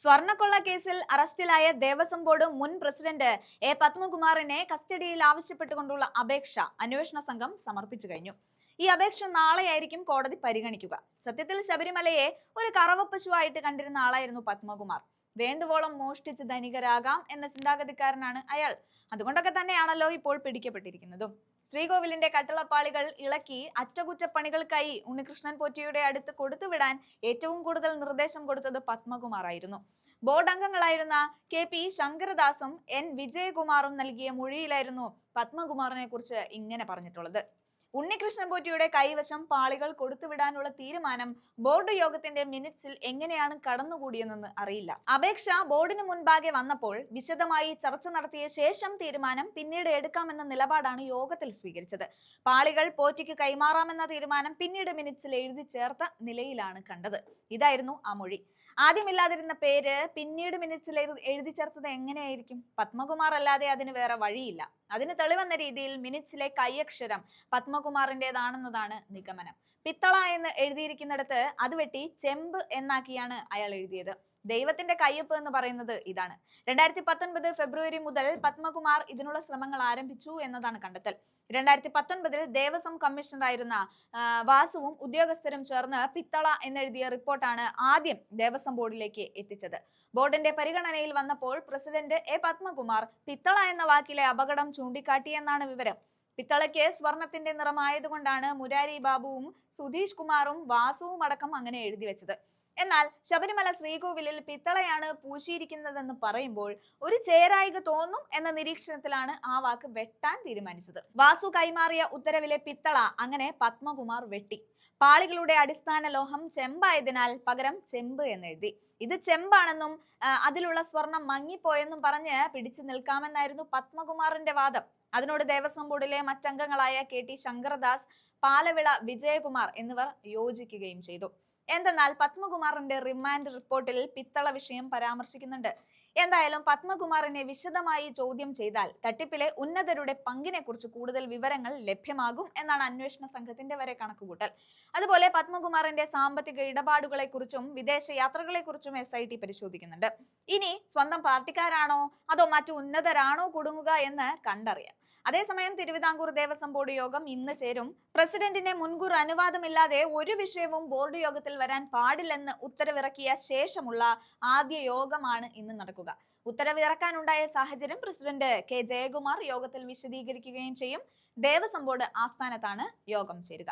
സ്വർണ്ണക്കൊള്ള കേസിൽ അറസ്റ്റിലായ ദേവസ്വം ബോർഡ് മുൻ പ്രസിഡന്റ് പത്മകുമാറിനെ കസ്റ്റഡിയിൽ ആവശ്യപ്പെട്ടുകൊണ്ടുള്ള അപേക്ഷ അന്വേഷണ സംഘം സമർപ്പിച്ചു കഴിഞ്ഞു. ഈ അപേക്ഷ നാളെയായിരിക്കും കോടതി പരിഗണിക്കുക. സത്യത്തിൽ ശബരിമലയെ ഒരു കറവപ്പശുവായിട്ട് കണ്ടിരുന്ന ആളായിരുന്നു പത്മകുമാർ. വേണ്ടുവോളം മോഷ്ടിച്ച് ധനികരാകാം എന്ന ചിന്താഗതിക്കാരനാണ് അയാൾ. അതുകൊണ്ടൊക്കെ തന്നെയാണല്ലോ ഇപ്പോൾ പിടിക്കപ്പെട്ടിരിക്കുന്നതും. ശ്രീകോവിലിന്റെ കട്ടിളപ്പാളികൾ ഇളക്കി അറ്റകുറ്റപ്പണികൾക്കായി ഉണ്ണികൃഷ്ണൻ പോറ്റിയുടെ അടുത്ത് കൊടുത്തുവിടാൻ ഏറ്റവും കൂടുതൽ നിർദ്ദേശം കൊടുത്തത് പത്മകുമാർ ആയിരുന്നു. ബോർഡ് അംഗങ്ങളായിരുന്ന KP ശങ്കരദാസും N വിജയകുമാറും നൽകിയ മൊഴിയിലായിരുന്നു പത്മകുമാറിനെ കുറിച്ച് ഇങ്ങനെ പറഞ്ഞിട്ടുള്ളത്. ഉണ്ണികൃഷ്ണൻ പോറ്റിയുടെ കൈവശം പാളികൾ കൊടുത്തുവിടാനുള്ള തീരുമാനം ബോർഡ് യോഗത്തിന്റെ മിനിറ്റ്സിൽ എങ്ങനെയാണ് കടന്നുകൂടിയെന്ന് അറിയില്ല. അപേക്ഷ ബോർഡിന് മുൻപാകെ വന്നപ്പോൾ വിശദമായി ചർച്ച നടത്തിയ ശേഷം തീരുമാനം പിന്നീട് എടുക്കാമെന്ന നിലപാടാണ് യോഗത്തിൽ സ്വീകരിച്ചത്. പാളികൾ പോറ്റിക്ക് കൈമാറാമെന്ന തീരുമാനം പിന്നീട് മിനിറ്റ്സിൽ എഴുതി ചേർത്ത നിലയിലാണ് കണ്ടത്. ഇതായിരുന്നു ആ മൊഴി. ആദ്യമില്ലാതിരുന്ന പേര് പിന്നീട് മിനിറ്റ്സിൽ എഴുതി ചേർത്തത് എങ്ങനെയായിരിക്കും? പത്മകുമാർ അല്ലാതെ അതിന് വേറെ വഴിയില്ല. അതിന് തെളിവെന്ന രീതിയിൽ മിനിറ്റ്സിലെ കൈയക്ഷരം പത്മകുമാറിന്റേതാണെന്നതാണ് നിഗമനം. പിത്തള എന്ന് എഴുതിയിരിക്കുന്നിടത്ത് അത് വെട്ടി ചെമ്പ് എന്നാക്കിയാണ് അയാൾ എഴുതിയത്. ദൈവത്തിന്റെ കയ്യൊപ്പ് എന്ന് പറയുന്നത് ഇതാണ്. 2019 ഫെബ്രുവരി മുതൽ പത്മകുമാർ ഇതിനുള്ള ശ്രമങ്ങൾ ആരംഭിച്ചു എന്നതാണ് കണ്ടെത്തൽ. 2019 ദേവസ്വം കമ്മീഷണറായിരുന്ന വാസുവും ഉദ്യോഗസ്ഥരും ചേർന്ന് പിത്തള എന്നെഴുതിയ റിപ്പോർട്ടാണ് ആദ്യം ദേവസ്വം ബോർഡിലേക്ക് എത്തിച്ചത്. ബോർഡിന്റെ പരിഗണനയിൽ വന്നപ്പോൾ പ്രസിഡന്റ് പത്മകുമാർ പിത്തള എന്ന വാക്കിലെ അപകടം ചൂണ്ടിക്കാട്ടിയെന്നാണ് വിവരം. പിത്തളയ്ക്ക് സ്വർണത്തിന്റെ നിറമായതുകൊണ്ടാണ് മുരാരി ബാബുവും സുധീഷ് കുമാറും വാസുവും അടക്കം അങ്ങനെ എഴുതി വെച്ചത്. എന്നാൽ ശബരിമല ശ്രീകോവിലിൽ പിത്തളയാണ് പൂശിയിരിക്കുന്നതെന്ന് പറയുമ്പോൾ ഒരു ചേരായിക തോന്നും എന്ന നിരീക്ഷണത്തിലാണ് ആ വാക്ക് വെട്ടാൻ തീരുമാനിച്ചത്. വാസു കൈമാറിയ ഉത്തരവിലെ പിത്തള അങ്ങനെ പത്മകുമാർ വെട്ടി. പാളികളുടെ അടിസ്ഥാന ലോഹം ചെമ്പായതിനാൽ പകരം ചെമ്പ് എന്നെഴുതി. ഇത് ചെമ്പാണെന്നും അതിലുള്ള സ്വർണം മങ്ങിപ്പോയെന്നും പറഞ്ഞ് പിടിച്ചു നിൽക്കാമെന്നായിരുന്നു പത്മകുമാറിന്റെ വാദം. അതിനോട് ദേവസ്വം ബോർഡിലെ മറ്റംഗങ്ങളായ KT ശങ്കരദാസ്, പാലവിള വിജയകുമാർ എന്നിവർ യോജിക്കുകയും ചെയ്തു. എന്തെന്നാൽ പത്മകുമാറിന്റെ റിമാൻഡ് റിപ്പോർട്ടിൽ പിത്തള വിഷയം പരാമർശിക്കുന്നുണ്ട്. എന്തായാലും പത്മകുമാറിനെ വിശദമായി ചോദ്യം ചെയ്താൽ തട്ടിപ്പിലെ ഉന്നതരുടെ പങ്കിനെ കുറിച്ച് കൂടുതൽ വിവരങ്ങൾ ലഭ്യമാകും എന്നാണ് അന്വേഷണ സംഘത്തിന്റെ വരെ കണക്കുകൂട്ടൽ. അതുപോലെ പത്മകുമാറിന്റെ സാമ്പത്തിക ഇടപാടുകളെ കുറിച്ചും വിദേശ യാത്രകളെ കുറിച്ചും SIT പരിശോധിക്കുന്നുണ്ട്. ഇനി സ്വന്തം പാർട്ടിക്കാരാണോ അതോ മറ്റു ഉന്നതരാണോ കുടുങ്ങുക എന്ന് കണ്ടറിയാം. അതേസമയം തിരുവിതാംകൂർ ദേവസ്വം ബോർഡ് യോഗം ഇന്ന് ചേരും. പ്രസിഡന്റിന്റെ മുൻകൂർ അനുവാദമില്ലാതെ ഒരു വിഷയവും ബോർഡ് യോഗത്തിൽ വരാൻ പാടില്ലെന്ന് ഉത്തരവിറക്കിയ ശേഷമുള്ള ആദ്യ യോഗമാണ് ഇന്ന് നടക്കുക. ഉത്തരവിറക്കാനുണ്ടായ സാഹചര്യം പ്രസിഡന്റ് K ജയകുമാർ യോഗത്തിൽ വിശദീകരിക്കുകയും ചെയ്യും. ദേവസ്വം ബോർഡ് ആസ്ഥാനത്താണ് യോഗം ചേരുക.